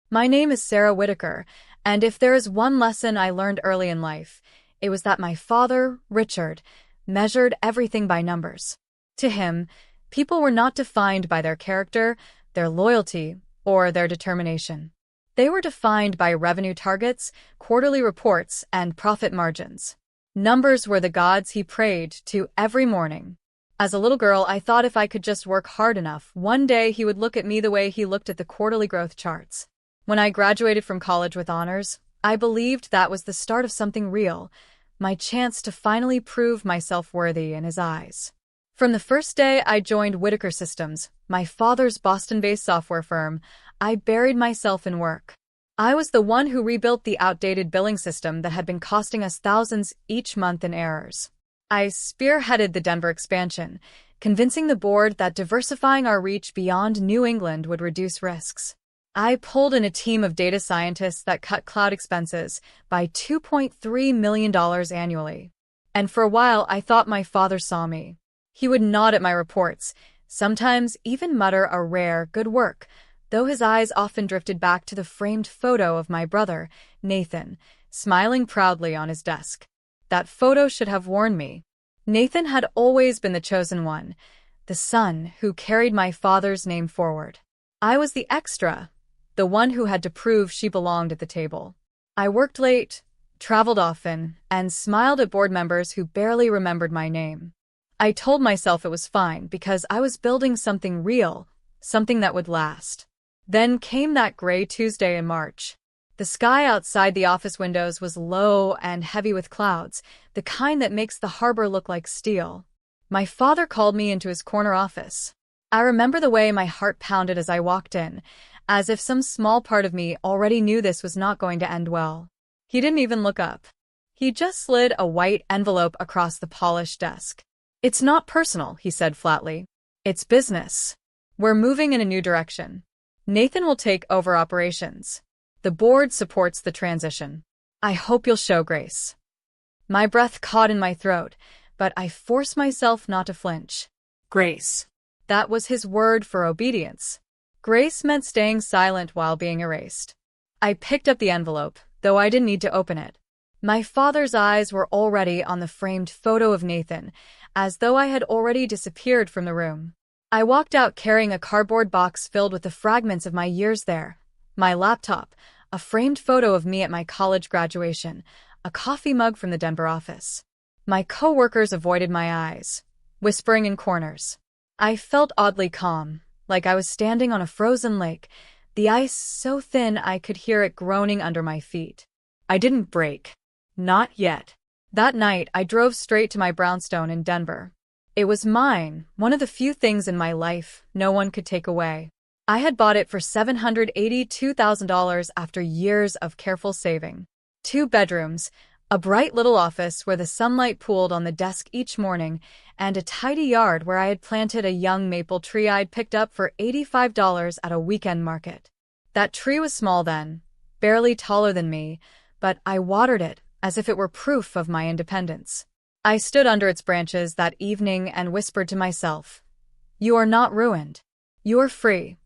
My name is Sarah Whitaker, and if there is one lesson I learned early in life, it was that my father, Richard, measured everything by numbers. To him, people were not defined by their character, their loyalty, or their determination. They were defined by revenue targets, quarterly reports, and profit margins. Numbers were the gods he prayed to every morning. As a little girl, I thought if I could just work hard enough, one day he would look at me the way he looked at the quarterly growth charts. When I graduated from college with honors, I believed that was the start of something real, my chance to finally prove myself worthy in his eyes. From the first day I joined Whitaker Systems, my father's Boston-based software firm, I buried myself in work. I was the one who rebuilt the outdated billing system that had been costing us thousands each month in errors. I spearheaded the Denver expansion, convincing the board that diversifying our reach beyond New England would reduce risks. I pulled in a team of data scientists that cut cloud expenses by $2.3 million annually. And for a while, I thought my father saw me. He would nod at my reports, sometimes even mutter a rare good work, though his eyes often drifted back to the framed photo of my brother, Nathan, smiling proudly on his desk. That photo should have warned me. Nathan had always been the chosen one, the son who carried my father's name forward. I was the extra, the one who had to prove she belonged at the table. I worked late, traveled often, and smiled at board members who barely remembered my name. I told myself it was fine because I was building something real, something that would last. Then came that gray Tuesday in March. The sky outside the office windows was low and heavy with clouds, the kind that makes the harbor look like steel. My father called me into his corner office. I remember the way my heart pounded as I walked in, as if some small part of me already knew this was not going to end well. He didn't even look up. He just slid a white envelope across the polished desk. "It's not personal," he said flatly. "It's business. We're moving in a new direction. Nathan will take over operations. The board supports the transition. I hope you'll show grace." My breath caught in my throat, but I forced myself not to flinch. Grace. That was his word for obedience. Grace meant staying silent while being erased. I picked up the envelope, though I didn't need to open it. My father's eyes were already on the framed photo of Nathan, as though I had already disappeared from the room. I walked out carrying a cardboard box filled with the fragments of my years there. My laptop, a framed photo of me at my college graduation, a coffee mug from the Denver office. My coworkers avoided my eyes, whispering in corners. I felt oddly calm, like I was standing on a frozen lake, the ice so thin I could hear it groaning under my feet. I didn't break. Not yet. That night, I drove straight to my brownstone in Denver. It was mine, one of the few things in my life no one could take away. I had bought it for $782,000 after years of careful saving. 2 bedrooms, a bright little office where the sunlight pooled on the desk each morning, and a tidy yard where I had planted a young maple tree I'd picked up for $85 at a weekend market. That tree was small then, barely taller than me, but I watered it as if it were proof of my independence. I stood under its branches that evening and whispered to myself, "You are not ruined. You are free."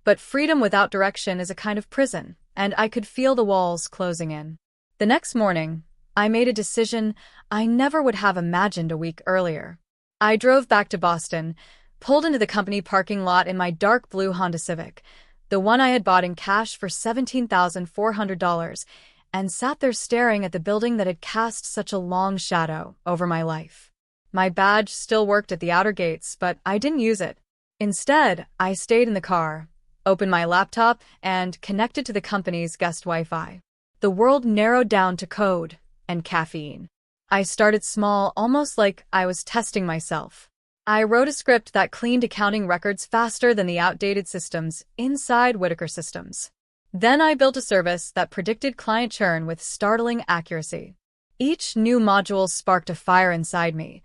But freedom without direction is a kind of prison, and I could feel the walls closing in. The next morning, I made a decision I never would have imagined a week earlier. I drove back to Boston, pulled into the company parking lot in my dark blue Honda Civic, the one I had bought in cash for $17,400, and sat there staring at the building that had cast such a long shadow over my life. My badge still worked at the outer gates, but I didn't use it. Instead, I stayed in the car, opened my laptop, and connected to the company's guest Wi-Fi. The world narrowed down to code and caffeine. I started small, almost like I was testing myself. I wrote a script that cleaned accounting records faster than the outdated systems inside Whitaker Systems. Then I built a service that predicted client churn with startling accuracy. Each new module sparked a fire inside me,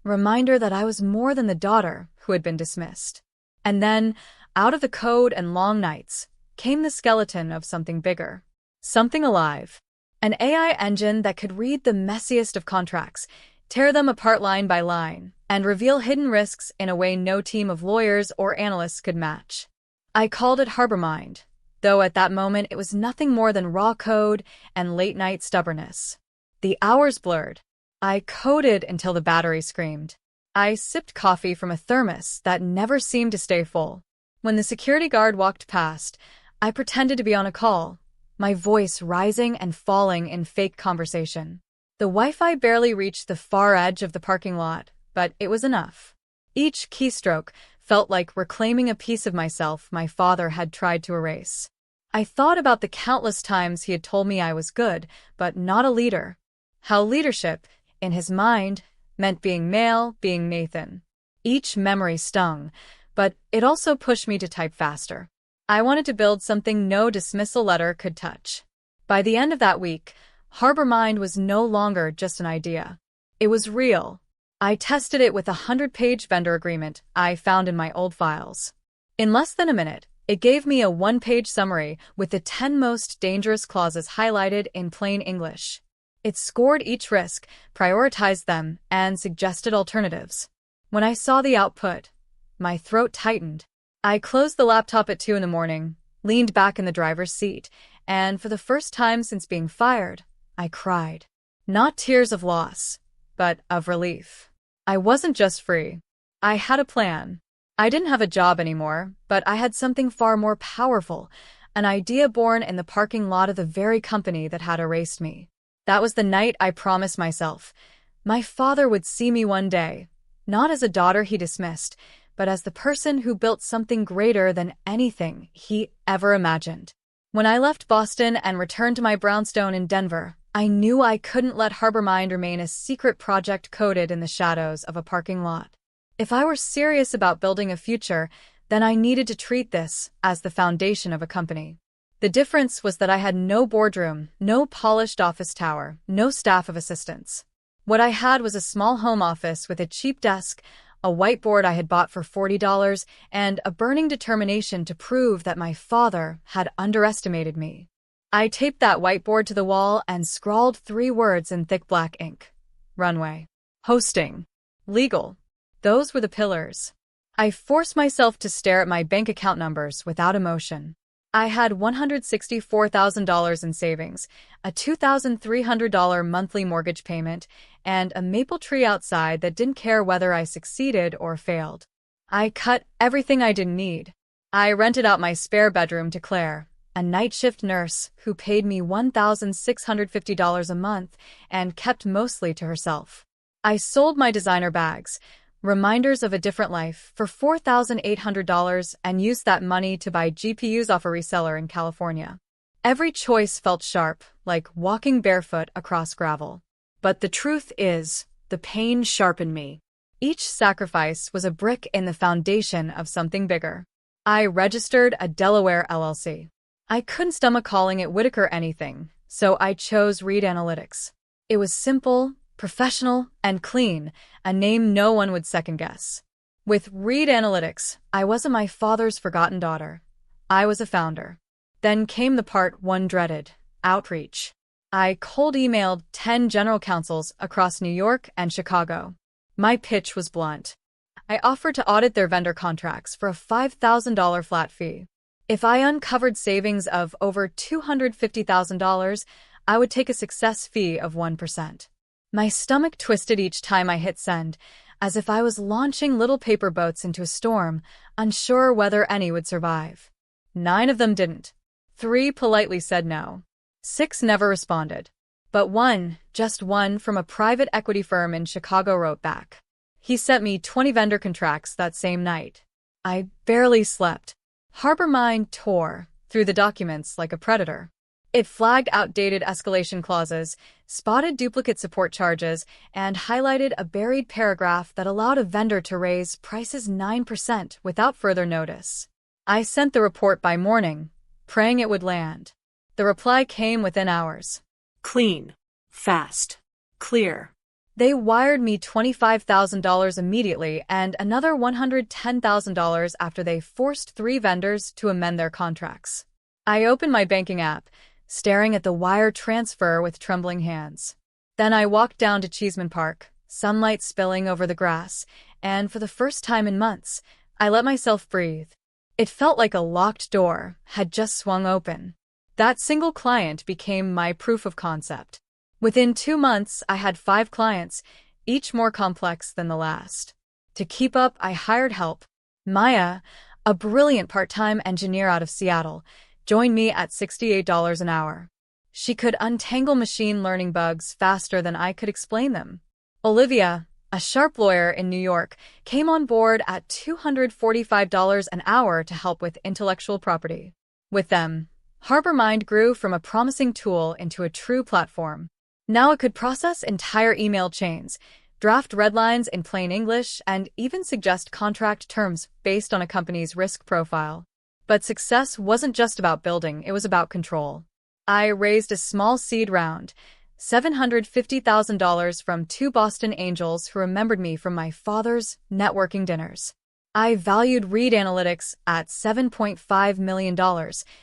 a reminder that I was more than the daughter who had been dismissed. And then, out of the code and long nights, came the skeleton of something bigger. Something alive. An AI engine that could read the messiest of contracts, tear them apart line by line, and reveal hidden risks in a way no team of lawyers or analysts could match. I called it HarborMind, though at that moment it was nothing more than raw code and late-night stubbornness. The hours blurred. I coded until the battery screamed. I sipped coffee from a thermos that never seemed to stay full. When the security guard walked past, I pretended to be on a call, my voice rising and falling in fake conversation. The Wi-Fi barely reached the far edge of the parking lot, but it was enough. Each keystroke felt like reclaiming a piece of myself my father had tried to erase. I thought about the countless times he had told me I was good, but not a leader. How leadership, in his mind, meant being male, being Nathan. Each memory stung, but it also pushed me to type faster. I wanted to build something no dismissal letter could touch. By the end of that week, Harbor Mind was no longer just an idea. It was real. I tested it with a 100-page vendor agreement I found in my old files. In less than a minute, it gave me a one-page summary with the 10 most dangerous clauses highlighted in plain English. It scored each risk, prioritized them, and suggested alternatives. When I saw the output, my throat tightened. I closed the laptop at 2 a.m, leaned back in the driver's seat, and for the first time since being fired, I cried. Not tears of loss, but of relief. I wasn't just free. I had a plan. I didn't have a job anymore, but I had something far more powerful, an idea born in the parking lot of the very company that had erased me. That was the night I promised myself. My father would see me one day, not as a daughter he dismissed, but as the person who built something greater than anything he ever imagined. When I left Boston and returned to my brownstone in Denver, I knew I couldn't let Harbor Mind remain a secret project coded in the shadows of a parking lot. If I were serious about building a future, then I needed to treat this as the foundation of a company. The difference was that I had no boardroom, no polished office tower, no staff of assistants. What I had was a small home office with a cheap desk, a whiteboard I had bought for $40, and a burning determination to prove that my father had underestimated me. I taped that whiteboard to the wall and scrawled 3 words in thick black ink. Runway. Hosting. Legal. Those were the pillars. I forced myself to stare at my bank account numbers without emotion. I had $164,000 in savings, a $2,300 monthly mortgage payment, and a maple tree outside that didn't care whether I succeeded or failed. I cut everything I didn't need. I rented out my spare bedroom to Claire, a night shift nurse who paid me $1,650 a month and kept mostly to herself. I sold my designer bags, reminders of a different life, for $4,800 and used that money to buy GPUs off a reseller in California. Every choice felt sharp, like walking barefoot across gravel. But the truth is, the pain sharpened me. Each sacrifice was a brick in the foundation of something bigger. I registered a Delaware LLC. I couldn't stomach calling it Whitaker anything, so I chose Reed Analytics. It was simple, professional, and clean, a name no one would second-guess. With Reed Analytics, I wasn't my father's forgotten daughter. I was a founder. Then came the part one dreaded, outreach. I cold emailed 10 general counsels across New York and Chicago. My pitch was blunt. I offered to audit their vendor contracts for a $5,000 flat fee. If I uncovered savings of over $250,000, I would take a success fee of 1%. My stomach twisted each time I hit send, as if I was launching little paper boats into a storm, unsure whether any would survive. 9 of them didn't. 3 politely said no. 6 never responded. But one, just one from a private equity firm in Chicago wrote back. He sent me 20 vendor contracts that same night. I barely slept. Harbor Mind tore through the documents like a predator. It flagged outdated escalation clauses, spotted duplicate support charges, and highlighted a buried paragraph that allowed a vendor to raise prices 9% without further notice. I sent the report by morning, praying it would land. The reply came within hours. Clean. Fast. Clear. They wired me $25,000 immediately and another $110,000 after they forced 3 vendors to amend their contracts. I opened my banking app, staring at the wire transfer with trembling hands. Then I walked down to Cheeseman Park, sunlight spilling over the grass, and for the first time in months, I let myself breathe. It felt like a locked door had just swung open. That single client became my proof of concept. Within 2 months, I had 5 clients, each more complex than the last. To keep up, I hired help. Maya, a brilliant part-time engineer out of Seattle, joined me at $68 an hour. She could untangle machine learning bugs faster than I could explain them. Olivia, a sharp lawyer in New York, came on board at $245 an hour to help with intellectual property. With them, HarborMind grew from a promising tool into a true platform. Now it could process entire email chains, draft red lines in plain English, and even suggest contract terms based on a company's risk profile. But success wasn't just about building, it was about control. I raised a small seed round, $750,000 from 2 Boston angels who remembered me from my father's networking dinners. I valued Read Analytics at $7.5 million,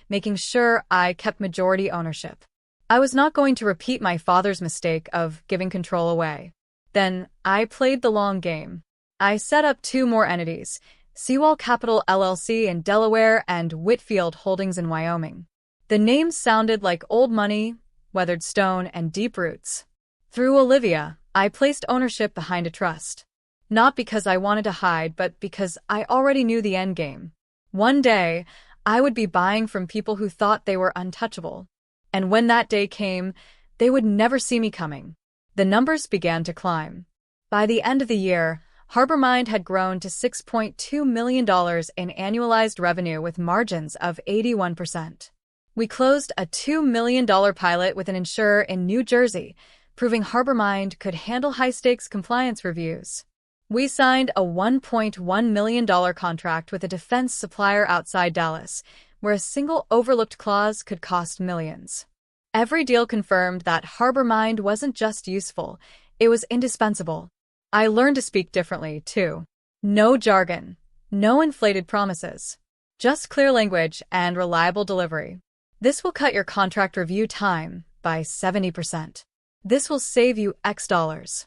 making sure I kept majority ownership. I was not going to repeat my father's mistake of giving control away. Then I played the long game. I set up 2 more entities, Seawall Capital LLC in Delaware and Whitfield Holdings in Wyoming. The names sounded like old money, weathered stone, and deep roots. Through Olivia, I placed ownership behind a trust. Not because I wanted to hide, but because I already knew the end game. One day, I would be buying from people who thought they were untouchable. And when that day came, they would never see me coming. The numbers began to climb. By the end of the year, HarborMind had grown to $6.2 million in annualized revenue with margins of 81%. We closed a $2 million pilot with an insurer in New Jersey, proving HarborMind could handle high-stakes compliance reviews. We signed a $1.1 million contract with a defense supplier outside Dallas, where a single overlooked clause could cost millions. Every deal confirmed that HarborMind wasn't just useful, it was indispensable. I learned to speak differently, too. No jargon, no inflated promises. Just clear language and reliable delivery. This will cut your contract review time by 70%. This will save you X dollars.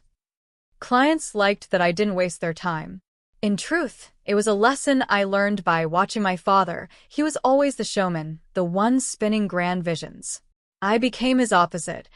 Clients liked that I didn't waste their time. In truth, it was a lesson I learned by watching my father. He was always the showman, the one spinning grand visions. I became his opposite,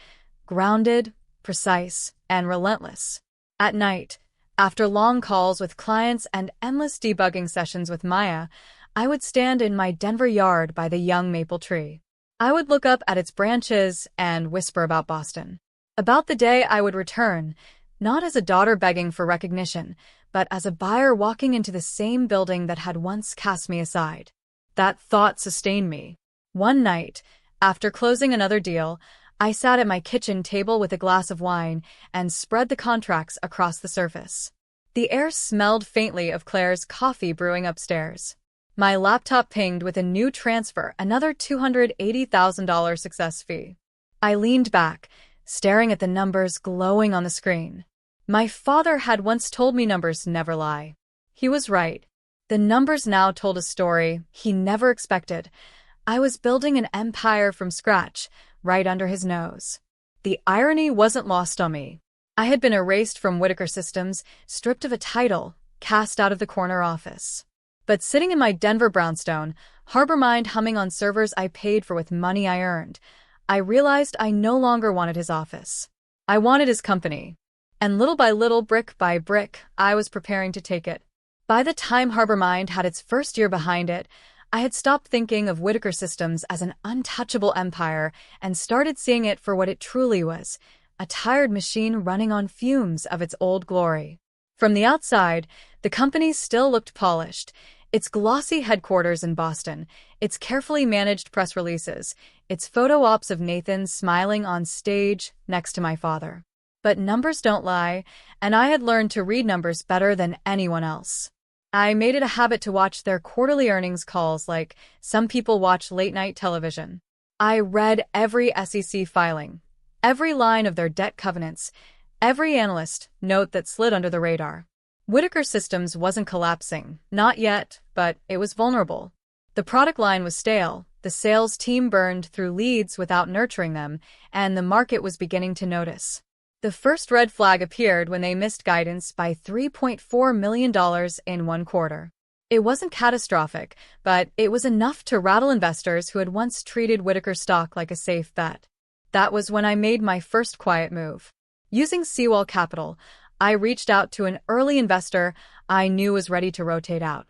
grounded, precise, and relentless. At night, after long calls with clients and endless debugging sessions with Maya, I would stand in my Denver yard by the young maple tree. I would look up at its branches and whisper about Boston. About the day I would return, not as a daughter begging for recognition, but as a buyer walking into the same building that had once cast me aside. That thought sustained me. One night, after closing another deal, I sat at my kitchen table with a glass of wine and spread the contracts across the surface. The air smelled faintly of Claire's coffee brewing upstairs. My laptop pinged with a new transfer, another $280,000 success fee. I leaned back, staring at the numbers glowing on the screen. My father had once told me numbers never lie. He was right. The numbers now told a story he never expected. I was building an empire from scratch, right under his nose. The irony wasn't lost on me. I had been erased from Whitaker Systems, stripped of a title, cast out of the corner office. But sitting in my Denver brownstone, HarborMind humming on servers I paid for with money I earned, I realized I no longer wanted his office. I wanted his company. And little by little, brick by brick, I was preparing to take it. By the time HarborMind had its first year behind it, I had stopped thinking of Whitaker Systems as an untouchable empire and started seeing it for what it truly was, a tired machine running on fumes of its old glory. From the outside, the company still looked polished. Its glossy headquarters in Boston, its carefully managed press releases, its photo ops of Nathan smiling on stage next to my father. But numbers don't lie, and I had learned to read numbers better than anyone else. I made it a habit to watch their quarterly earnings calls like some people watch late-night television. I read every SEC filing, every line of their debt covenants, every analyst note that slid under the radar. Whitaker Systems wasn't collapsing, not yet, but it was vulnerable. The product line was stale, the sales team burned through leads without nurturing them, and the market was beginning to notice. The first red flag appeared when they missed guidance by $3.4 million in one quarter. It wasn't catastrophic, but it was enough to rattle investors who had once treated Whitaker stock like a safe bet. That was when I made my first quiet move. Using Seawall Capital, I reached out to an early investor I knew was ready to rotate out.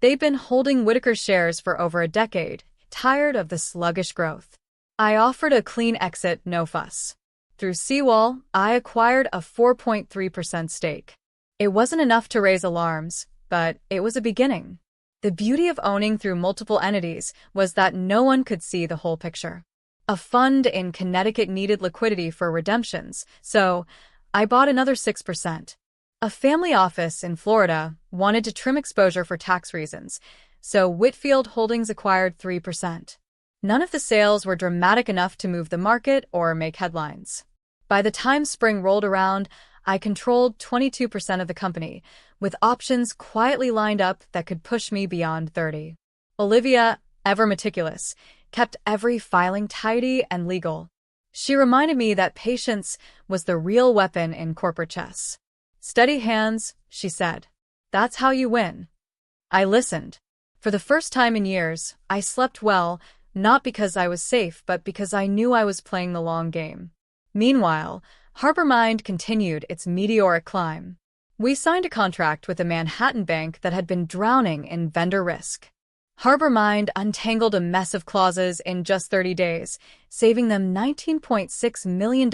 They'd been holding Whitaker shares for over a decade, tired of the sluggish growth. I offered a clean exit, no fuss. Through Seawall, I acquired a 4.3% stake. It wasn't enough to raise alarms, but it was a beginning. The beauty of owning through multiple entities was that no one could see the whole picture. A fund in Connecticut needed liquidity for redemptions, so I bought another 6%. A family office in Florida wanted to trim exposure for tax reasons, so Whitfield Holdings acquired 3%. None of the sales were dramatic enough to move the market or make headlines. By the time spring rolled around, I controlled 22% of the company, with options quietly lined up that could push me beyond 30. Olivia, ever meticulous, kept every filing tidy and legal. She reminded me that patience was the real weapon in corporate chess. "Steady hands," she said. "That's how you win." I listened. For the first time in years, I slept well, not because I was safe, but because I knew I was playing the long game. Meanwhile, HarborMind continued its meteoric climb. We signed a contract with a Manhattan bank that had been drowning in vendor risk. HarborMind untangled a mess of clauses in just 30 days, saving them $19.6 million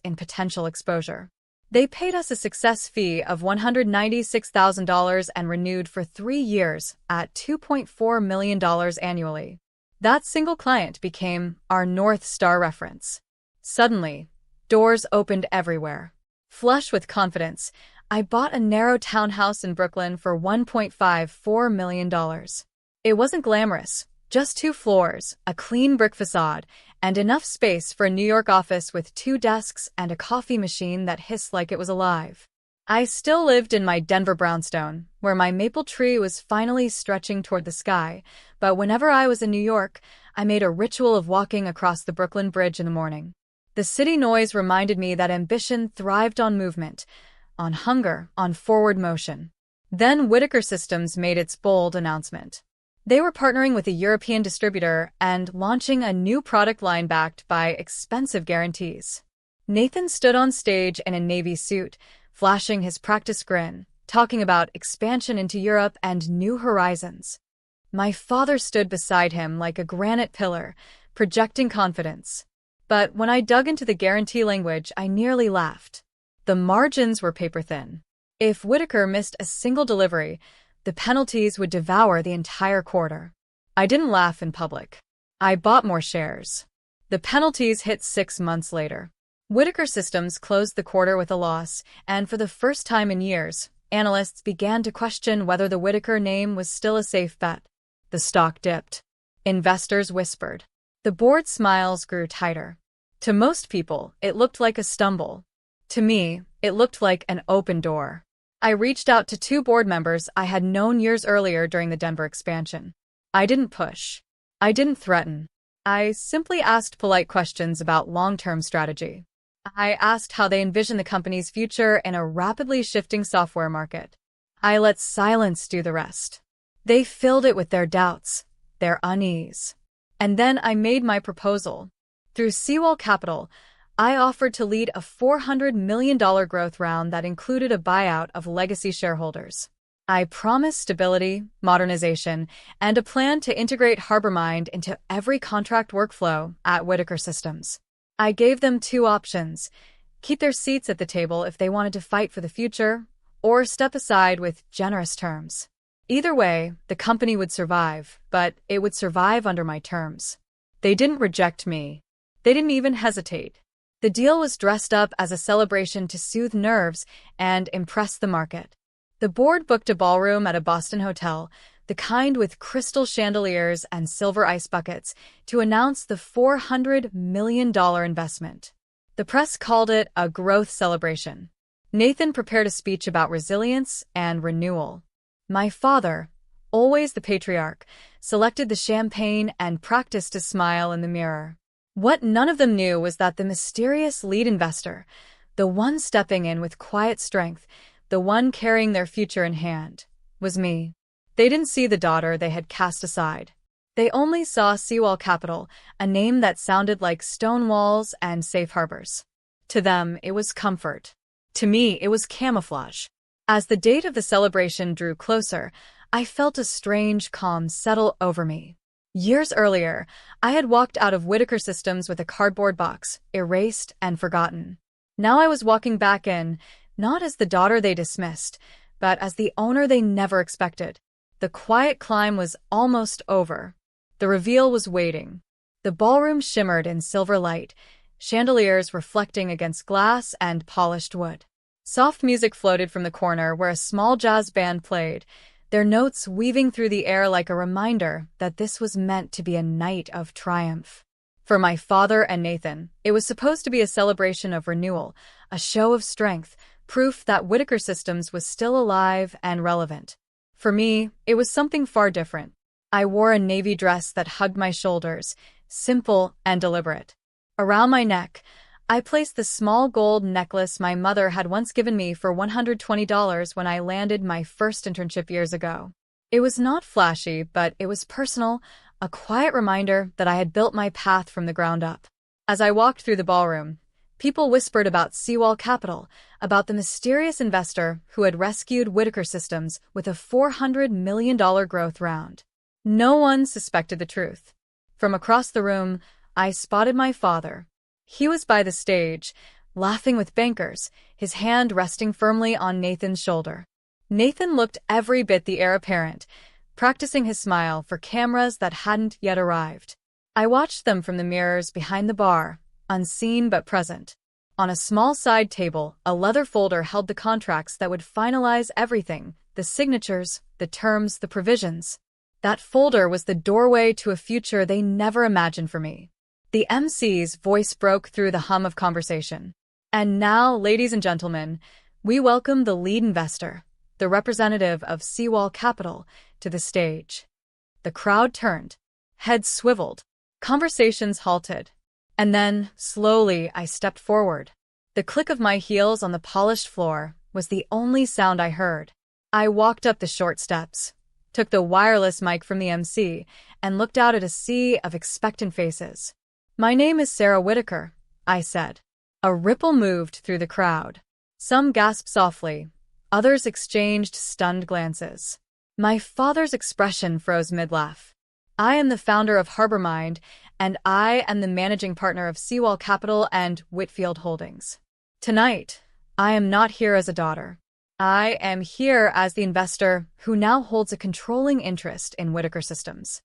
in potential exposure. They paid us a success fee of $196,000 and renewed for 3 years at $2.4 million annually. That single client became our North Star reference. Suddenly, doors opened everywhere. Flush with confidence, I bought a narrow townhouse in Brooklyn for $1.54 million. It wasn't glamorous, just 2 floors, a clean brick facade, and enough space for a New York office with 2 desks and a coffee machine that hissed like it was alive. I still lived in my Denver brownstone, where my maple tree was finally stretching toward the sky, but whenever I was in New York, I made a ritual of walking across the Brooklyn Bridge in the morning. The city noise reminded me that ambition thrived on movement, on hunger, on forward motion. Then Whitaker Systems made its bold announcement. They were partnering with a European distributor and launching a new product line backed by expensive guarantees. Nathan stood on stage in a navy suit, flashing his practice grin, talking about expansion into Europe and new horizons. My father stood beside him like a granite pillar, projecting confidence. But when I dug into the guarantee language, I nearly laughed. The margins were paper-thin. If Whitaker missed a single delivery, the penalties would devour the entire quarter. I didn't laugh in public. I bought more shares. The penalties hit 6 months later. Whitaker Systems closed the quarter with a loss, and for the first time in years, analysts began to question whether the Whitaker name was still a safe bet. The stock dipped. Investors whispered. The board's smiles grew tighter. To most people, it looked like a stumble. To me, it looked like an open door. I reached out to 2 board members I had known years earlier during the Denver expansion. I didn't push. I didn't threaten. I simply asked polite questions about long-term strategy. I asked how they envision the company's future in a rapidly shifting software market. I let silence do the rest. They filled it with their doubts, their unease. And then I made my proposal. Through Seawall Capital, I offered to lead a $400 million growth round that included a buyout of legacy shareholders. I promised stability, modernization, and a plan to integrate HarborMind into every contract workflow at Whitaker Systems. I gave them 2 options: keep their seats at the table if they wanted to fight for the future, or step aside with generous terms. Either way, the company would survive, but it would survive under my terms. They didn't reject me. They didn't even hesitate. The deal was dressed up as a celebration to soothe nerves and impress the market. The board booked a ballroom at a Boston hotel, the kind with crystal chandeliers and silver ice buckets, to announce the $400 million investment. The press called it a growth celebration. Nathan prepared a speech about resilience and renewal. My father, always the patriarch, selected the champagne and practiced to smile in the mirror. What none of them knew was that the mysterious lead investor, the one stepping in with quiet strength, the one carrying their future in hand, was me. They didn't see the daughter they had cast aside. They only saw Seawall Capital, a name that sounded like stone walls and safe harbors. To them, it was comfort. To me, it was camouflage. As the date of the celebration drew closer, I felt a strange calm settle over me. Years earlier, I had walked out of Whitaker Systems with a cardboard box, erased and forgotten. Now I was walking back in, not as the daughter they dismissed, but as the owner they never expected. The quiet climb was almost over. The reveal was waiting. The ballroom shimmered in silver light, chandeliers reflecting against glass and polished wood. Soft music floated from the corner where a small jazz band played, their notes weaving through the air like a reminder that this was meant to be a night of triumph. For my father and Nathan, it was supposed to be a celebration of renewal, a show of strength, proof that Whitaker Systems was still alive and relevant. For me, it was something far different. I wore a navy dress that hugged my shoulders, simple and deliberate. Around my neck, I placed the small gold necklace my mother had once given me for $120 when I landed my first internship years ago. It was not flashy, but it was personal, a quiet reminder that I had built my path from the ground up. As I walked through the ballroom, people whispered about Seawall Capital, about the mysterious investor who had rescued Whitaker Systems with a $400 million growth round. No one suspected the truth. From across the room, I spotted my father. He was by the stage, laughing with bankers, his hand resting firmly on Nathan's shoulder. Nathan looked every bit the heir apparent, practicing his smile for cameras that hadn't yet arrived. I watched them from the mirrors behind the bar, unseen but present. On a small side table, a leather folder held the contracts that would finalize everything, the signatures, the terms, the provisions. That folder was the doorway to a future they never imagined for me. The MC's voice broke through the hum of conversation. And now, ladies and gentlemen, we welcome the lead investor, the representative of Seawall Capital, to the stage. The crowd turned. Heads swiveled. Conversations halted. And then, slowly, I stepped forward. The click of my heels on the polished floor was the only sound I heard. I walked up the short steps, took the wireless mic from the MC, and looked out at a sea of expectant faces. "My name is Sarah Whitaker," I said. A ripple moved through the crowd. Some gasped softly, others exchanged stunned glances. My father's expression froze mid-laugh. "I am the founder of HarborMind, and I am the managing partner of Seawall Capital and Whitfield Holdings. Tonight, I am not here as a daughter. I am here as the investor who now holds a controlling interest in Whitaker Systems."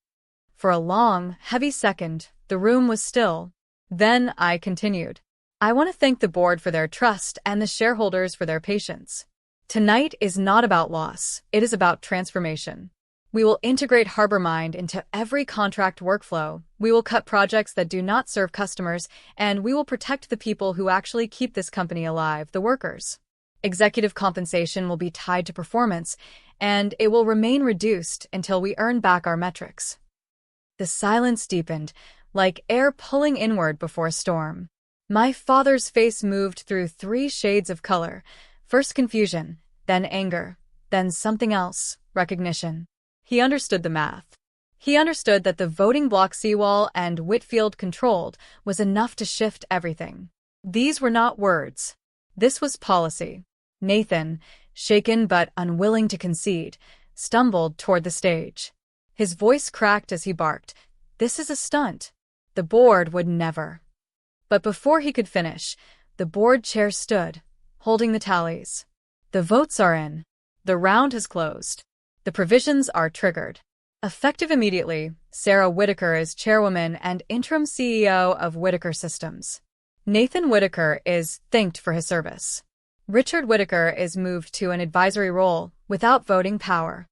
For a long, heavy second, the room was still. Then I continued. "I want to thank the board for their trust and the shareholders for their patience. Tonight is not about loss, it is about transformation. We will integrate HarborMind into every contract workflow, we will cut projects that do not serve customers, and we will protect the people who actually keep this company alive, the workers. Executive compensation will be tied to performance, and it will remain reduced until we earn back our metrics." The silence deepened, like air pulling inward before a storm. My father's face moved through 3 shades of color, first confusion, then anger, then something else, recognition. He understood the math. He understood that the voting bloc Seawall and Whitfield controlled was enough to shift everything. These were not words. This was policy. Nathan, shaken but unwilling to concede, stumbled toward the stage. His voice cracked as he barked, "This is a stunt. The board would never." But before he could finish, the board chair stood, holding the tallies. "The votes are in. The round has closed. The provisions are triggered. Effective immediately, Sarah Whitaker is chairwoman and interim CEO of Whitaker Systems. Nathan Whitaker is thanked for his service. Richard Whitaker is moved to an advisory role without voting power."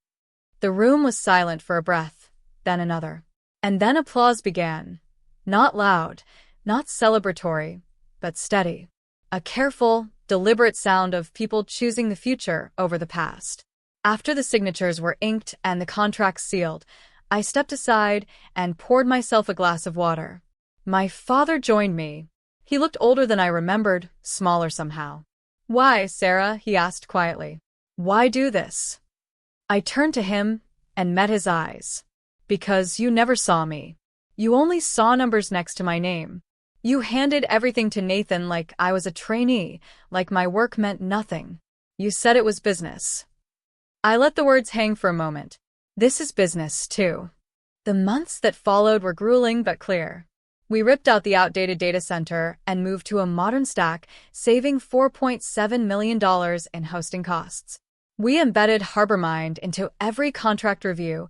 The room was silent for a breath, then another. And then applause began. Not loud, not celebratory, but steady. A careful, deliberate sound of people choosing the future over the past. After the signatures were inked and the contracts sealed, I stepped aside and poured myself a glass of water. My father joined me. He looked older than I remembered, smaller somehow. "Why, Sarah?" he asked quietly. "Why do this?" I turned to him, and met his eyes. Because you never saw me. You only saw numbers next to my name. You handed everything to Nathan like I was a trainee, like my work meant nothing. You said it was business. I let the words hang for a moment. This is business, too. The months that followed were grueling but clear. We ripped out the outdated data center and moved to a modern stack, saving $4.7 million in hosting costs. We embedded HarborMind into every contract review,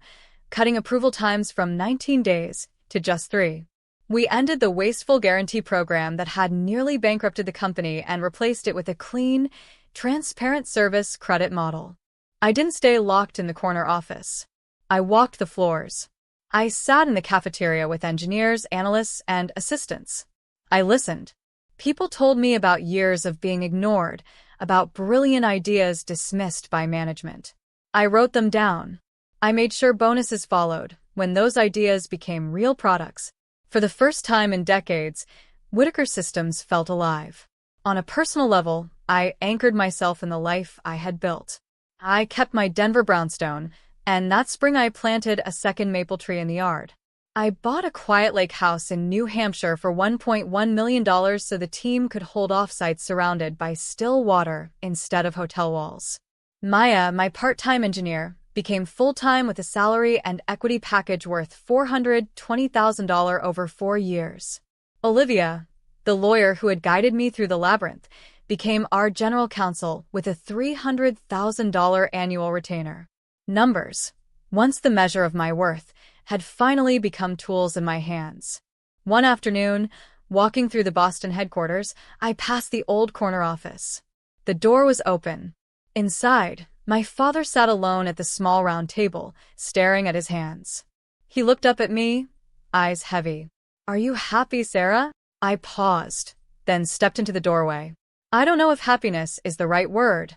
cutting approval times from 19 days to just 3. We ended the wasteful guarantee program that had nearly bankrupted the company and replaced it with a clean, transparent service credit model. I didn't stay locked in the corner office. I walked the floors. I sat in the cafeteria with engineers, analysts, and assistants. I listened. People told me about years of being ignored, about brilliant ideas dismissed by management. I wrote them down. I made sure bonuses followed when those ideas became real products. For the first time in decades, Whitaker Systems felt alive. On a personal level, I anchored myself in the life I had built. I kept my Denver brownstone, and that spring I planted a second maple tree in the yard. I bought a quiet lake house in New Hampshire for $1.1 million so the team could hold offsites surrounded by still water instead of hotel walls. Maya, my part-time engineer, became full-time with a salary and equity package worth $420,000 over 4 years. Olivia, the lawyer who had guided me through the labyrinth, became our general counsel with a $300,000 annual retainer. Numbers, once the measure of my worth, had finally become tools in my hands. One afternoon, walking through the Boston headquarters, I passed the old corner office. The door was open. Inside, my father sat alone at the small round table, staring at his hands. He looked up at me, eyes heavy. "Are you happy, Sarah?" I paused, then stepped into the doorway. "I don't know if happiness is the right word,"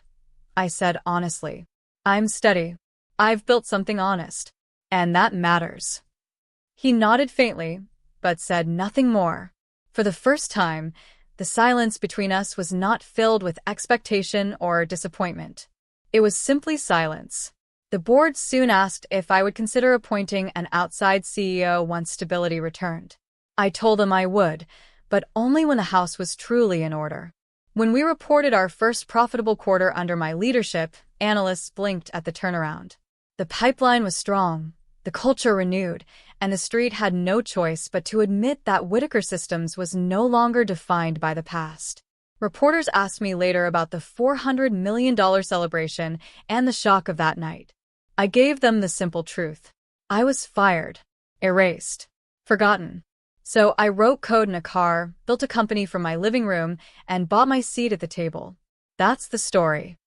I said honestly. "I'm steady. I've built something honest. And that matters." He nodded faintly, but said nothing more. For the first time, the silence between us was not filled with expectation or disappointment. It was simply silence. The board soon asked if I would consider appointing an outside CEO once stability returned. I told them I would, but only when the house was truly in order. When we reported our first profitable quarter under my leadership, analysts blinked at the turnaround. The pipeline was strong, the culture renewed, and the street had no choice but to admit that Whitaker Systems was no longer defined by the past. Reporters asked me later about the $400 million celebration and the shock of that night. I gave them the simple truth. I was fired, erased, forgotten. So I wrote code in a car, built a company from my living room, and bought my seat at the table. That's the story.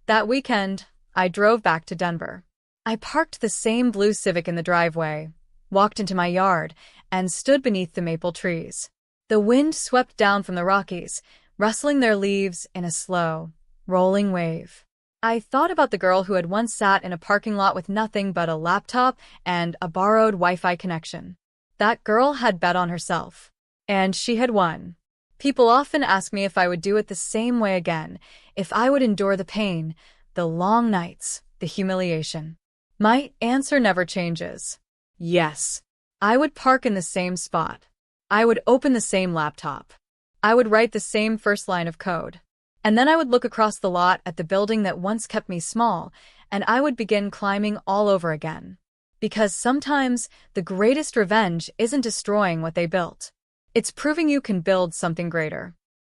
That weekend, I drove back to Denver. I parked the same blue Civic in the driveway, walked into my yard, and stood beneath the maple trees. The wind swept down from the Rockies, rustling their leaves in a slow, rolling wave. I thought about the girl who had once sat in a parking lot with nothing but a laptop and a borrowed Wi-Fi connection. That girl had bet on herself, and she had won. People often ask me if I would do it the same way again, if I would endure the pain, the long nights, the humiliation. My answer never changes. Yes. I would park in the same spot. I would open the same laptop. I would write the same first line of code. And then I would look across the lot at the building that once kept me small, and I would begin climbing all over again. Because sometimes the greatest revenge isn't destroying what they built. It's proving you can build something greater.